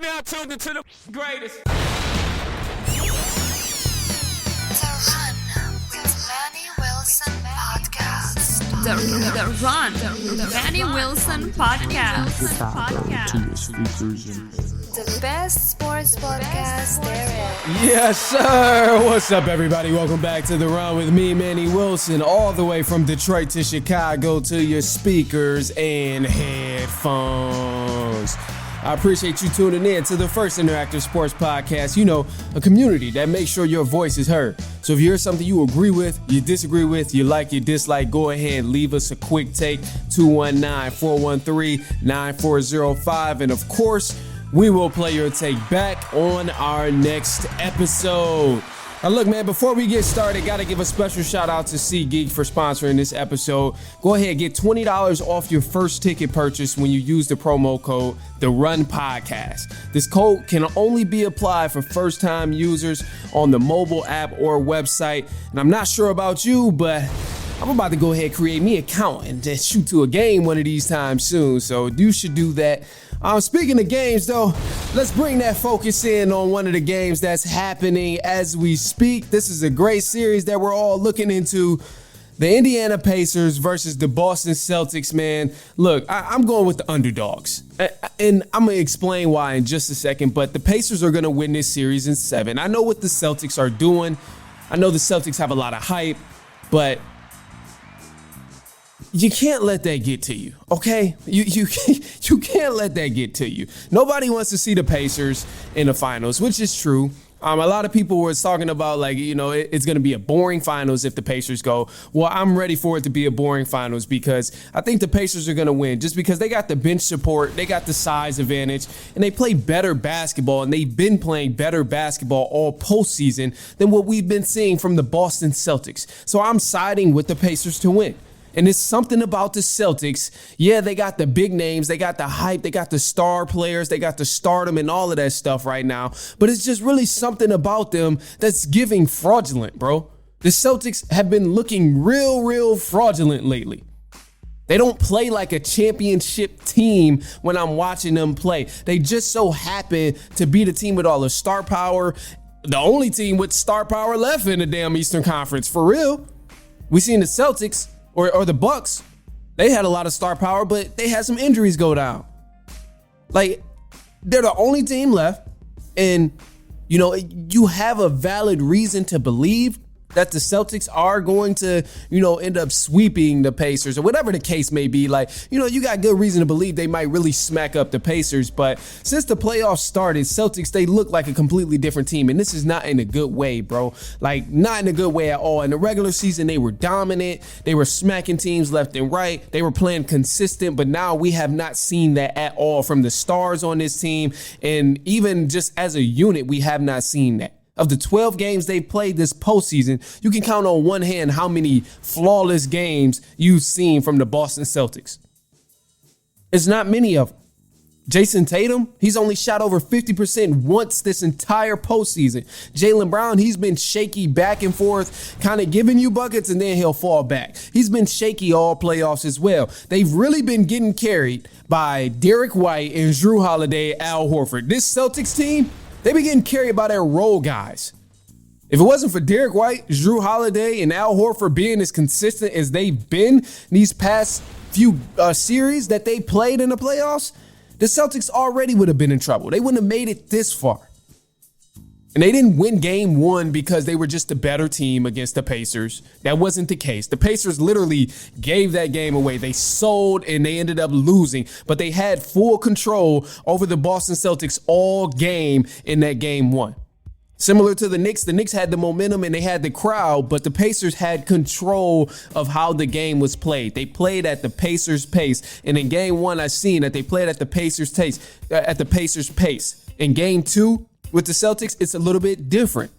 now tuned into the greatest. The Run with Manny Wilson podcast. The Run, the Manny Wilson podcast. The best sports podcast there is. Yes, sir. What's up, everybody? Welcome back to The Run with me, Manny Wilson, all the way from Detroit to Chicago to your speakers and headphones. I appreciate you tuning in to the first interactive sports podcast, a community that makes sure your voice is heard. So if you hear something you agree with, you disagree with, you like, you dislike, go ahead, leave us a quick take, 219-413-9405. And of course, we will play your take back on our next episode. Now look, man, before we get started, got to give a special shout out to SeatGeek for sponsoring this episode. Go ahead, get $20 off your first ticket purchase when you use the promo code The Run Podcast. This code can only be applied for first-time users on the mobile app or website. And I'm not sure about you, but I'm about to go ahead and create me an account and just shoot to a game one of these times soon. So you should do that. Speaking of games, though, let's bring that focus in on one of the games that's happening as we speak. This is a great series that we're all looking into. The Indiana Pacers versus the Boston Celtics, man. Look, I'm going with the underdogs. And I'm going to explain why in just a second. But the Pacers are going to win this series in 7. I know what the Celtics are doing. I know the Celtics have a lot of hype. But you can't let that get to you, okay? You can't let that get to you. Nobody wants to see the Pacers in the finals, which is true. A lot of people were talking about, it's going to be a boring finals if the Pacers go. Well, I'm ready for it to be a boring finals because I think the Pacers are going to win just because they got the bench support, they got the size advantage, and they play better basketball, and they've been playing better basketball all postseason than what we've been seeing from the Boston Celtics. So I'm siding with the Pacers to win. And it's something about the Celtics. Yeah, they got the big names. They got the hype. They got the star players. They got the stardom and all of that stuff right now. But it's just really something about them that's giving fraudulent, bro. The Celtics have been looking real fraudulent lately. They don't play like a championship team when I'm watching them play. They just so happen to be the team with all the star power. The only team with star power left in the damn Eastern Conference, for real. We seen the Celtics or the Bucks, they had a lot of star power, but they had some injuries go down. Like, they're the only team left, and, you have a valid reason to believe that the Celtics are going to, end up sweeping the Pacers or whatever the case may be. Like, you got good reason to believe they might really smack up the Pacers. But since the playoffs started, Celtics, they look like a completely different team. And this is not in a good way, bro. Like, not in a good way at all. In the regular season, they were dominant. They were smacking teams left and right. They were playing consistent. But now we have not seen that at all from the stars on this team. And even just as a unit, we have not seen that. Of the 12 games they played this postseason, you can count on one hand how many flawless games you've seen from the Boston Celtics. It's not many of them. Jason Tatum, he's only shot over 50% once this entire postseason. Jaylen Brown, he's been shaky back and forth, kind of giving you buckets and then he'll fall back. He's been shaky all playoffs as well. They've really been getting carried by Derek White and Jrue Holiday, Al Horford. This Celtics team, they be getting carried by their role guys. If it wasn't for Derek White, Jrue Holiday, and Al Horford being as consistent as they've been these past few series that they played in the playoffs, the Celtics already would have been in trouble. They wouldn't have made it this far. And they didn't win game 1 because they were just a better team against the Pacers. That wasn't the case. The Pacers literally gave that game away. They sold and they ended up losing, but they had full control over the Boston Celtics all game in that game 1. Similar to the Knicks had the momentum and they had the crowd, but the Pacers had control of how the game was played. They played at the Pacers' pace. And in game 1, I seen that they played at the Pacers' pace. In game 2, with the Celtics, it's a little bit different.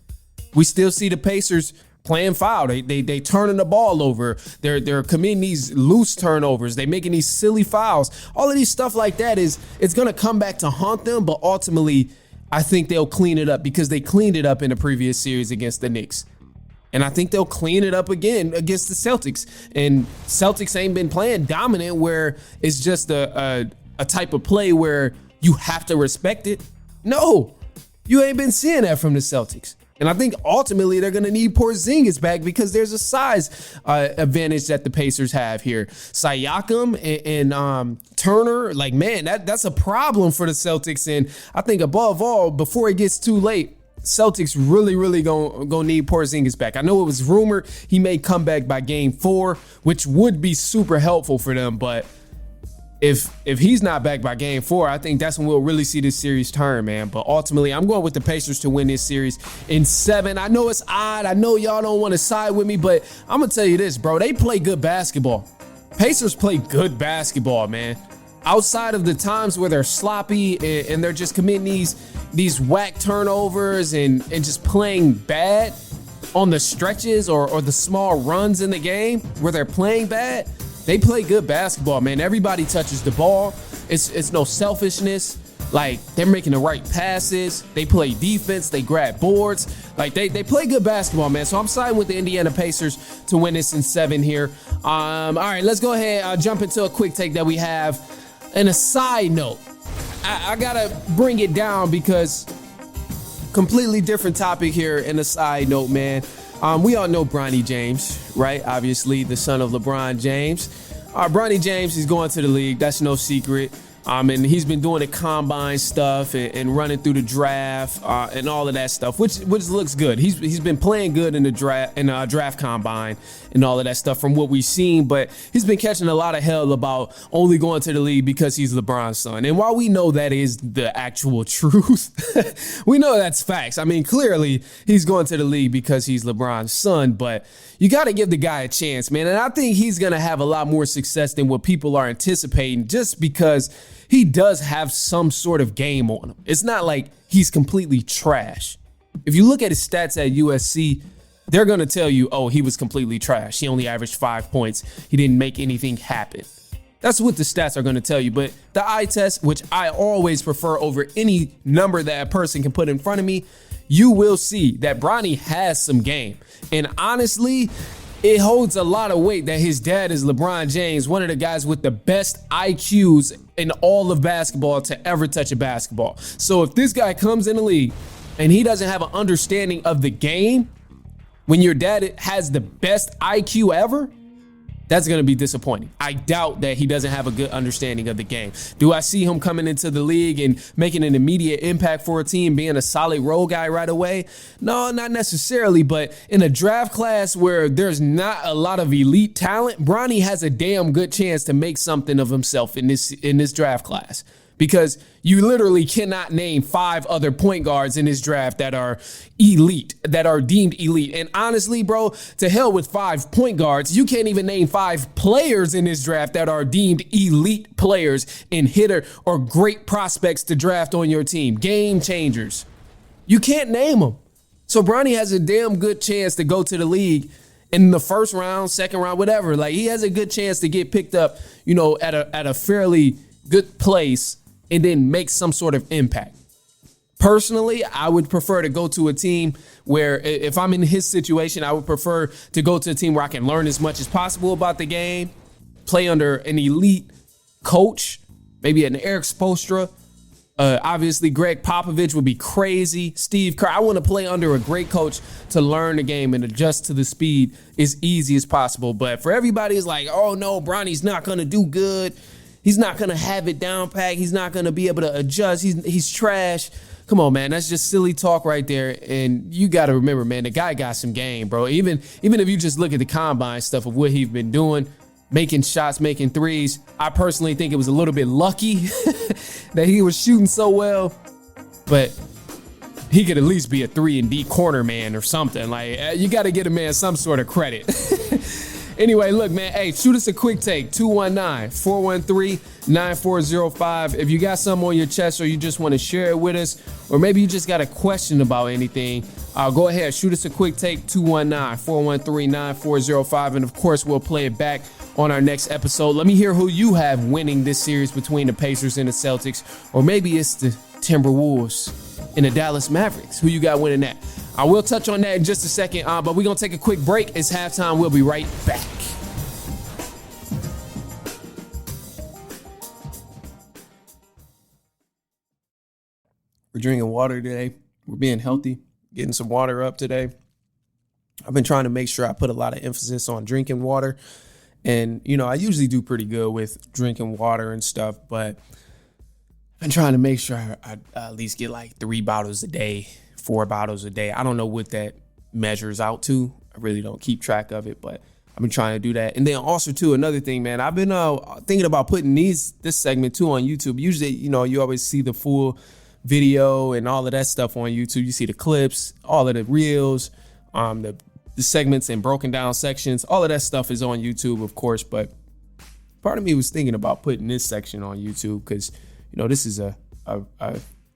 We still see the Pacers playing foul. They turning the ball over. They're committing these loose turnovers. They making these silly fouls. All of these stuff like that it's going to come back to haunt them, but ultimately, I think they'll clean it up because they cleaned it up in the previous series against the Knicks. And I think they'll clean it up again against the Celtics. And Celtics ain't been playing dominant where it's just a type of play where you have to respect it. No, you ain't been seeing that from the Celtics. And I think ultimately they're going to need Porzingis back because there's a size advantage that the Pacers have here. Siakam and Turner, like, man, that's a problem for the Celtics. And I think above all, before it gets too late, Celtics really gonna need Porzingis back. I know it was rumored he may come back by game 4, which would be super helpful for them. But if he's not back by game 4, I think that's when we'll really see this series turn, man. But ultimately, I'm going with the Pacers to win this series in 7. I know it's odd. I know y'all don't want to side with me, but I'm going to tell you this, bro. They play good basketball. Pacers play good basketball, man. Outside of the times where they're sloppy and they're just committing these whack turnovers and just playing bad on the stretches or the small runs in the game where they're playing bad, they play good basketball, man. Everybody touches the ball. It's no selfishness. Like, they're making the right passes. They play defense. They grab boards. Like, they play good basketball, man. So I'm siding with the Indiana Pacers to win this in 7 here. All right, let's go ahead, jump into a quick take that we have. And a side note, I gotta bring it down because completely different topic here. And a side note, man. We all know Bronny James, right? Obviously, the son of LeBron James. Bronny James, he's going to the league. That's no secret. And he's been doing the combine stuff and running through the draft and all of that stuff, which looks good. He's been playing good in the draft combine and all of that stuff from what we've seen. But he's been catching a lot of hell about only going to the league because he's LeBron's son. And while we know that is the actual truth, we know that's facts. I mean, clearly he's going to the league because he's LeBron's son. But you got to give the guy a chance, man. And I think he's going to have a lot more success than what people are anticipating just because he does have some sort of game on him. It's not like he's completely trash. If you look at his stats at USC, they're going to tell you, oh, he was completely trash. He only averaged 5 points. He didn't make anything happen. That's what the stats are going to tell you. But the eye test, which I always prefer over any number that a person can put in front of me, you will see that Bronny has some game. And honestly, it holds a lot of weight that his dad is LeBron James, one of the guys with the best IQs in all of basketball to ever touch a basketball. So if this guy comes in the league and he doesn't have an understanding of the game, when your dad has the best IQ ever, that's going to be disappointing. I doubt that he doesn't have a good understanding of the game. Do I see him coming into the league and making an immediate impact for a team, being a solid role guy right away? No, not necessarily. But in a draft class where there's not a lot of elite talent, Bronny has a damn good chance to make something of himself in this draft class. Because you literally cannot name 5 other point guards in this draft that are elite, that are deemed elite. And honestly, bro, to hell with 5 point guards. You can't even name 5 players in this draft that are deemed elite players and hitter or great prospects to draft on your team. Game changers. You can't name them. So Bronny has a damn good chance to go to the league in the first round, second round, whatever. Like, he has a good chance to get picked up, you know, at a fairly good place and then make some sort of impact. Personally, I would prefer to go to a team where, if I'm in his situation, I would prefer to go to a team where I can learn as much as possible about the game, play under an elite coach, maybe an Eric Spoelstra. Obviously, Greg Popovich would be crazy. Steve Kerr. I want to play under a great coach to learn the game and adjust to the speed as easy as possible. But for everybody, it's like, oh no, Bronny's not going to do good. He's not going to have it down pat. He's not going to be able to adjust. He's trash. Come on, man. That's just silly talk right there. And you got to remember, man, the guy got some game, bro. Even if you just look at the combine stuff of what he's been doing, making shots, making threes, I personally think it was a little bit lucky that he was shooting so well. But he could at least be a 3-and-D corner man or something. Like, you got to get a man some sort of credit. Anyway, look, man, hey, shoot us a quick take, 219-413-9405. If you got something on your chest or you just want to share it with us, or maybe you just got a question about anything, go ahead, shoot us a quick take, 219-413-9405. And, of course, we'll play it back on our next episode. Let me hear who you have winning this series between the Pacers and the Celtics, or maybe it's the Timberwolves and the Dallas Mavericks. Who you got winning that? I will touch on that in just a second, but we're going to take a quick break. It's halftime. We'll be right back. We're drinking water today. We're being healthy, getting some water up today. I've been trying to make sure I put a lot of emphasis on drinking water. And, I usually do pretty good with drinking water and stuff, but I've been trying to make sure I at least get like 3 bottles a day, 4 bottles a day. I don't know what that measures out to. I really don't keep track of it, but I've been trying to do that. And then also, too, another thing, man, I've been thinking about putting this segment, too, on YouTube. Usually, you always see the full video and all of that stuff on YouTube. You see the clips, all of the reels, the segments and broken down sections. All of that stuff is on YouTube, of course. But part of me was thinking about putting this section on YouTube because, this is a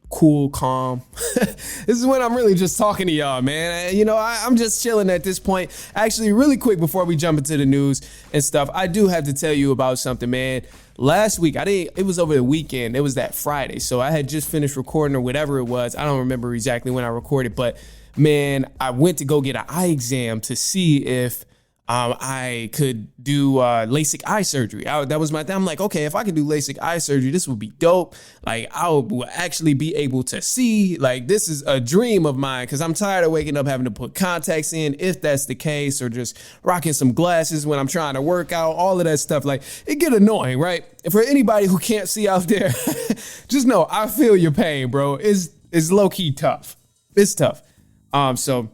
cool, calm. This is when I'm really just talking to y'all, man. I'm just chilling at this point. Actually, really quick before we jump into the news and stuff, I do have to tell you about something, man. Last week, it was over the weekend. It was that Friday. So I had just finished recording or whatever it was. I don't remember exactly when I recorded, but man, I went to go get an eye exam to see if I could do LASIK eye surgery. That was my thing. I'm like, okay, if I can do LASIK eye surgery, this would be dope. Like, I will actually be able to see. Like, this is a dream of mine because I'm tired of waking up having to put contacts in, if that's the case, or just rocking some glasses when I'm trying to work out, all of that stuff. Like, it get annoying, right? And for anybody who can't see out there, just know I feel your pain, bro. It's low-key tough. It's tough. So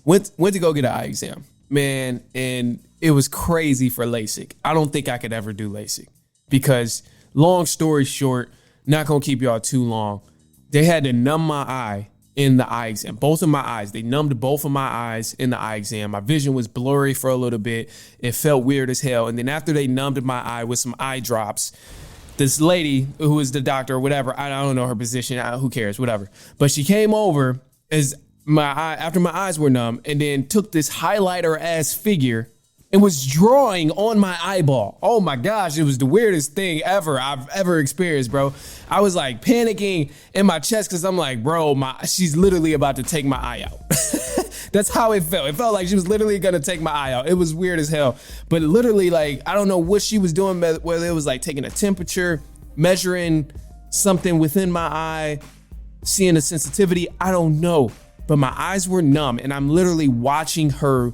went to go get an eye exam, man, and it was crazy for LASIK. I don't think I could ever do LASIK because, long story short, not gonna keep y'all too long, they had to numb my eye in the eye exam. Both of my eyes, they numbed both of my eyes in the eye exam. My vision was blurry for a little bit. It felt weird as hell. And then after they numbed my eye with some eye drops, this lady who is the doctor or whatever, I don't know her position, who cares, whatever. But she came over after my eyes were numb and then took this highlighter ass figure and was drawing on my eyeball. Oh my gosh, it was the weirdest thing I've ever experienced, bro. I was like panicking in my chest because I'm like, bro, she's literally about to take my eye out. That's how it felt. It felt like she was literally going to take my eye out. It was weird as hell. But literally, like, I don't know what she was doing, whether it was like taking a temperature, measuring something within my eye, seeing the sensitivity. I don't know. But my eyes were numb, and I'm literally watching her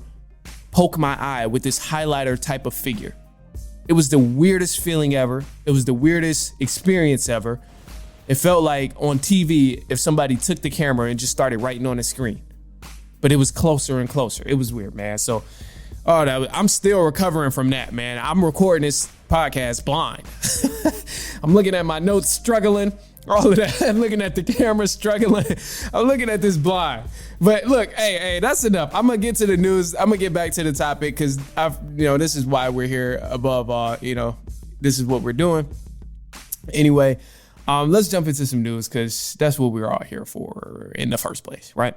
poke my eye with this highlighter type of figure. It was the weirdest feeling ever. It was the weirdest experience ever. It felt like on TV if somebody took the camera and just started writing on the screen. But it was closer and closer. It was weird, man. So, I'm still recovering from that, man. I'm recording this podcast blind. I'm looking at my notes, struggling. All of that. I'm looking at the camera, struggling. I'm looking at this blind. But look, hey, that's enough. I'm gonna get to the news. I'm gonna get back to the topic because this is why we're here above all. This is what we're doing. Anyway, let's jump into some news because that's what we're all here for in the first place, right?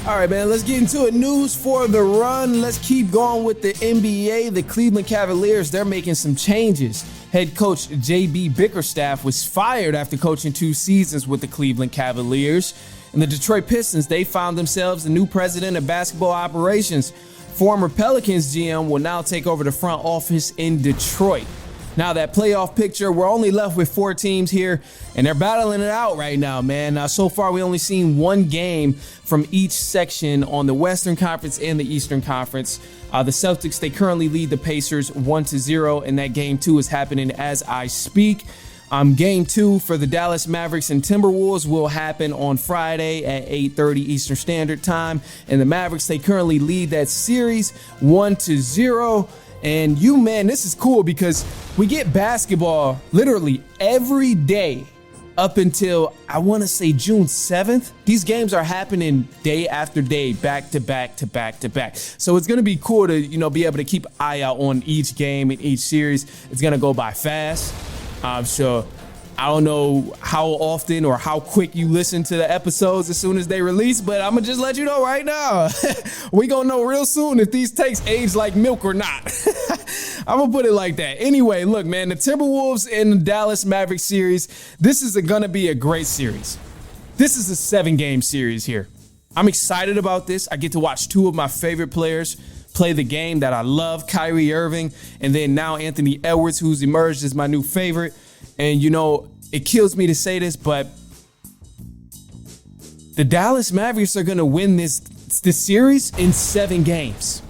All right, man, let's get into it. News for the run. Let's keep going with the NBA. The Cleveland Cavaliers, they're making some changes. Head coach J.B. Bickerstaff was fired after coaching 2 seasons with the Cleveland Cavaliers. And the Detroit Pistons, they found themselves the new president of basketball operations. Former Pelicans GM will now take over the front office in Detroit. Now that playoff picture, we're only left with 4 teams here, and they're battling it out right now, man. So far, we only seen 1 game from each section on the Western Conference and the Eastern Conference. The Celtics, they currently lead the Pacers 1-0, and that game 2 is happening as I speak. Game 2 for the Dallas Mavericks and Timberwolves will happen on Friday at 8:30 Eastern Standard Time, and the Mavericks, they currently lead that series 1-0. And man, this is cool because we get basketball literally every day up until, I want to say, June 7th. These games are happening day after day, back to back to back to back. So it's going to be cool to, be able to keep an eye out on each game and each series. It's going to go by fast. So I don't know how often or how quick you listen to the episodes as soon as they release, but I'm going to just let you know right now. We going to know real soon if these takes age like milk or not. I'm going to put it like that. Anyway, look, man, the Timberwolves and the Dallas Mavericks series, this is going to be a great series. This is a 7-game series here. I'm excited about this. I get to watch 2 of my favorite players play the game that I love, Kyrie Irving, and then now Anthony Edwards, who's emerged as my new favorite. And, it kills me to say this, but the Dallas Mavericks are going to win this series in 7 games.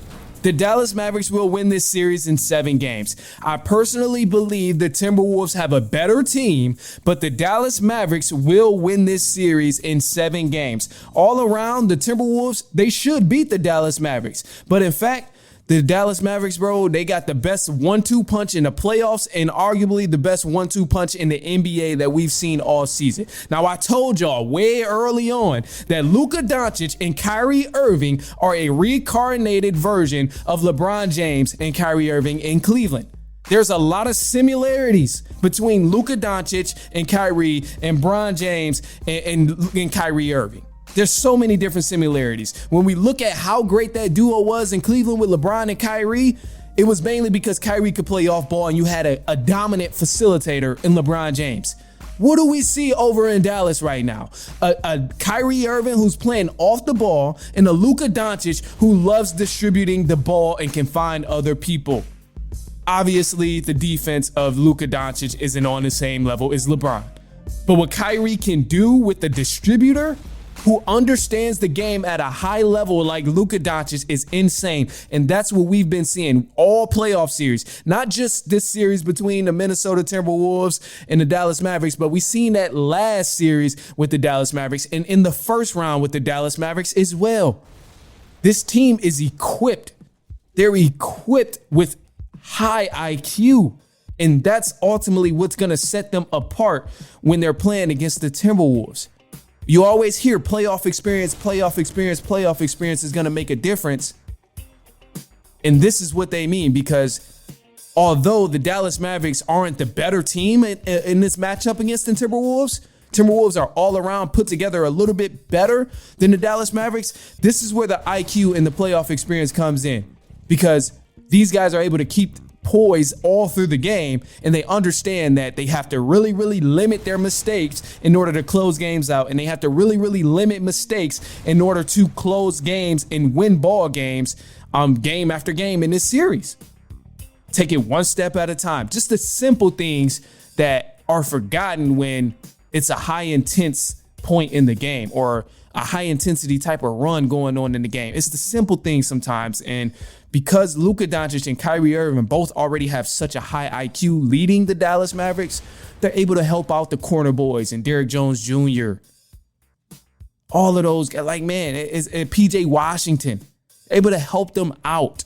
The Dallas Mavericks will win this series in 7 games. I personally believe the Timberwolves have a better team, but the Dallas Mavericks will win this series in 7 games. All around, the Timberwolves, they should beat the Dallas Mavericks. But in fact, the Dallas Mavericks, bro, they got the best 1-2 punch in the playoffs and arguably the best 1-2 punch in the NBA that we've seen all season. Now, I told y'all way early on that Luka Doncic and Kyrie Irving are a reincarnated version of LeBron James and Kyrie Irving in Cleveland. There's a lot of similarities between Luka Doncic and Kyrie and Bron James and Kyrie Irving. There's so many different similarities. When we look at how great that duo was in Cleveland with LeBron and Kyrie, it was mainly because Kyrie could play off ball and you had a dominant facilitator in LeBron James. What do we see over in Dallas right now? A Kyrie Irving who's playing off the ball and a Luka Doncic who loves distributing the ball and can find other people. Obviously, the defense of Luka Doncic isn't on the same level as LeBron. But what Kyrie can do with the distributor who understands the game at a high level like Luka Doncic is insane. And that's what we've been seeing all playoff series. Not just this series between the Minnesota Timberwolves and the Dallas Mavericks, but we've seen that last series with the Dallas Mavericks and in the first round with the Dallas Mavericks as well. This team is equipped. They're equipped with high IQ. And that's ultimately what's going to set them apart when they're playing against the Timberwolves. You always hear playoff experience is going to make a difference. And this is what they mean, because although the Dallas Mavericks aren't the better team in this matchup against the Timberwolves are all around put together a little bit better than the Dallas Mavericks. This is where the IQ and the playoff experience comes in, because these guys are able to keep poise all through the game, and they understand that they have to really, really limit their mistakes in order to close games out, and they have to really, really limit mistakes in order to close games and win ball games, game after game in this series. Take it one step at a time. Just the simple things that are forgotten when it's a high intense point in the game or a high intensity type of run going on in the game. It's the simple things sometimes, and because Luka Doncic and Kyrie Irving both already have such a high IQ leading the Dallas Mavericks, they're able to help out the corner boys and Derrick Jones Jr. All of those guys, like, man, it's PJ Washington, able to help them out,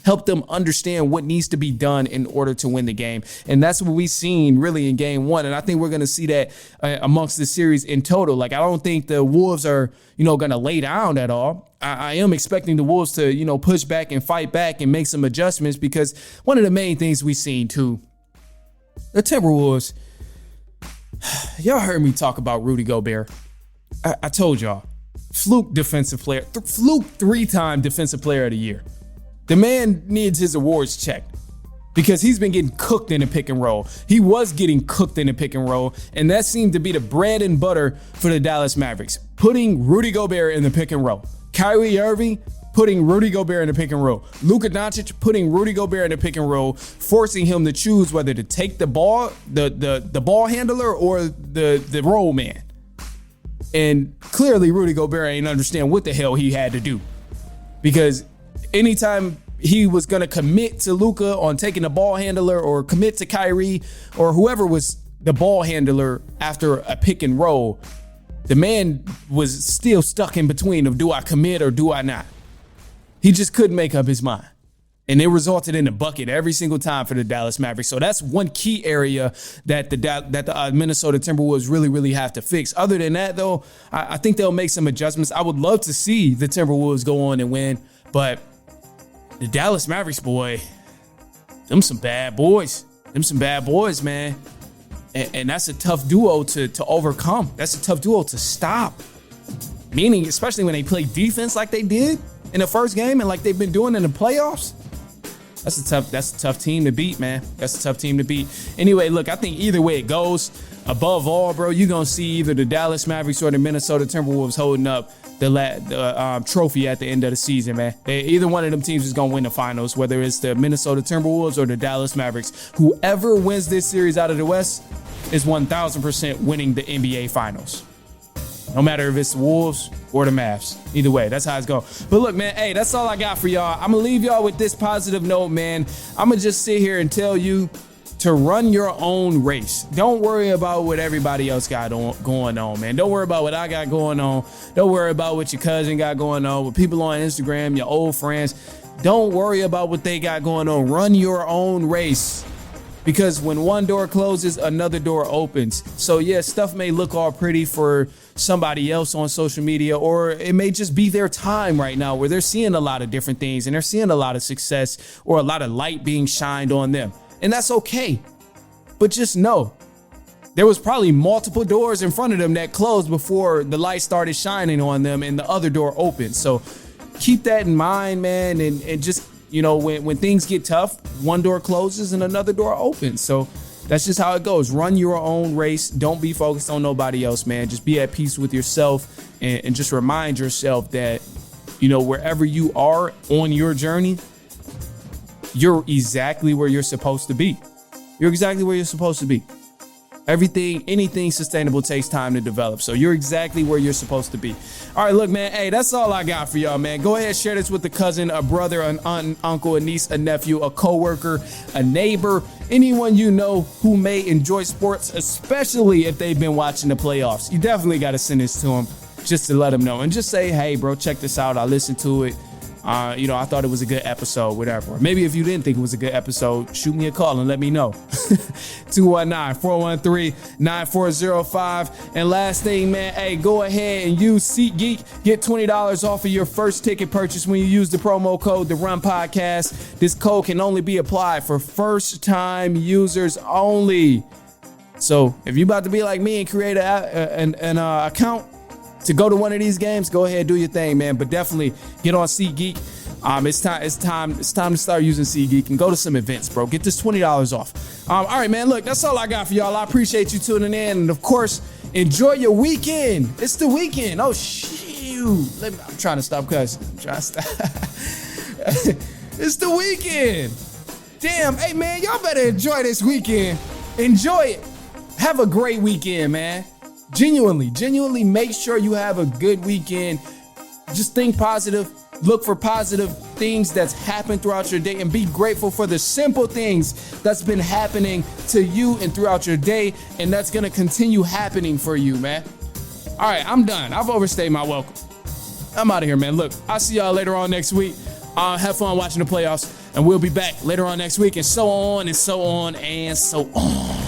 help them understand what needs to be done in order to win the game. And that's what we've seen really in game 1. And I think we're going to see that amongst the series in total. Like, I don't think the Wolves are, going to lay down at all. I am expecting the Wolves to, push back and fight back and make some adjustments, because one of the main things we've seen too, the Timberwolves, y'all heard me talk about Rudy Gobert. I told y'all, fluke defensive player, fluke 3-time defensive player of the year. The man needs his awards checked because he's been getting cooked in the pick and roll. He was getting cooked in the pick and roll, and that seemed to be the bread and butter for the Dallas Mavericks, putting Rudy Gobert in the pick and roll. Kyrie Irving putting Rudy Gobert in the pick and roll. Luka Doncic putting Rudy Gobert in the pick and roll, forcing him to choose whether to take the ball, the ball handler, or the roll man. And clearly Rudy Gobert ain't understand what the hell he had to do, because anytime he was going to commit to Luka on taking the ball handler or commit to Kyrie or whoever was the ball handler after a pick and roll, the man was still stuck in between of, do I commit or do I not? He just couldn't make up his mind. And it resulted in a bucket every single time for the Dallas Mavericks. So that's one key area that the Minnesota Timberwolves really, really have to fix. Other than that, though, I think they'll make some adjustments. I would love to see the Timberwolves go on and win, but the Dallas Mavericks, boy, them some bad boys. Them some bad boys, man. And that's a tough duo to overcome. That's a tough duo to stop. Meaning, especially when they play defense like they did in the first game and like they've been doing in the playoffs. That's a tough team to beat, man. That's a tough team to beat. Anyway, look, I think either way it goes, above all, bro, you're going to see either the Dallas Mavericks or the Minnesota Timberwolves holding up the trophy at the end of the season, man. Either one of them teams is going to win the finals, whether it's the Minnesota Timberwolves or the Dallas Mavericks. Whoever wins this series out of the West, is 1,000% winning the NBA Finals. No matter if it's the Wolves or the Mavs. Either way, that's how it's going. But look, man, hey, that's all I got for y'all. I'm going to leave y'all with this positive note, man. I'm going to just sit here and tell you to run your own race. Don't worry about what everybody else got going on, man. Don't worry about what I got going on. Don't worry about what your cousin got going on, with people on Instagram, your old friends. Don't worry about what they got going on. Run your own race. Because when one door closes, another door opens. So yeah, stuff may look all pretty for somebody else on social media, or it may just be their time right now where they're seeing a lot of different things and they're seeing a lot of success or a lot of light being shined on them. And that's okay. But just know, there was probably multiple doors in front of them that closed before the light started shining on them and the other door opened. So keep that in mind, man, and just, you know, when things get tough, one door closes and another door opens. So that's just how it goes. Run your own race. Don't be focused on nobody else, man. Just be at peace with yourself and just remind yourself that, you know, wherever you are on your journey, you're exactly where you're supposed to be. You're exactly where you're supposed to be. Anything sustainable takes time to develop. So you're exactly where you're supposed to be. All right, look, man. Hey, that's all I got for y'all, man. Go ahead, share this with a cousin, a brother, an aunt, an uncle, a niece, a nephew, a coworker, a neighbor, anyone you know who may enjoy sports, especially if they've been watching the playoffs. You definitely got to send this to them just to let them know and just say, hey, bro, check this out. I listened to it. You know, I thought it was a good episode, whatever. Or maybe if you didn't think it was a good episode, shoot me a call and let me know. 219-413-9405. And last thing, man, hey, go ahead and use SeatGeek. Get $20 off of your first ticket purchase when you use the promo code The Run Podcast. This code can only be applied for first-time users only. So if you're about to be like me and create an account to go to one of these games, go ahead, do your thing, man. But definitely get on SeatGeek. It's time to start using SeatGeek and go to some events, bro. Get this $20 off. All right, man. Look, that's all I got for y'all. I appreciate you tuning in, and of course, enjoy your weekend. It's the weekend. Oh shoot! I'm trying to stop cussing. It's the weekend. Damn. Hey, man, y'all better enjoy this weekend. Enjoy it. Have a great weekend, man. Genuinely make sure you have a good weekend. Just think positive, look for positive things that's happened throughout your day, and be grateful for the simple things that's been happening to you and throughout your day, and that's gonna continue happening for you, man. All right, I'm done. I've overstayed my welcome. I'm out of here, man. Look, I'll see y'all later on next week. Have fun watching the playoffs, and we'll be back later on next week, and so on and so on and so on.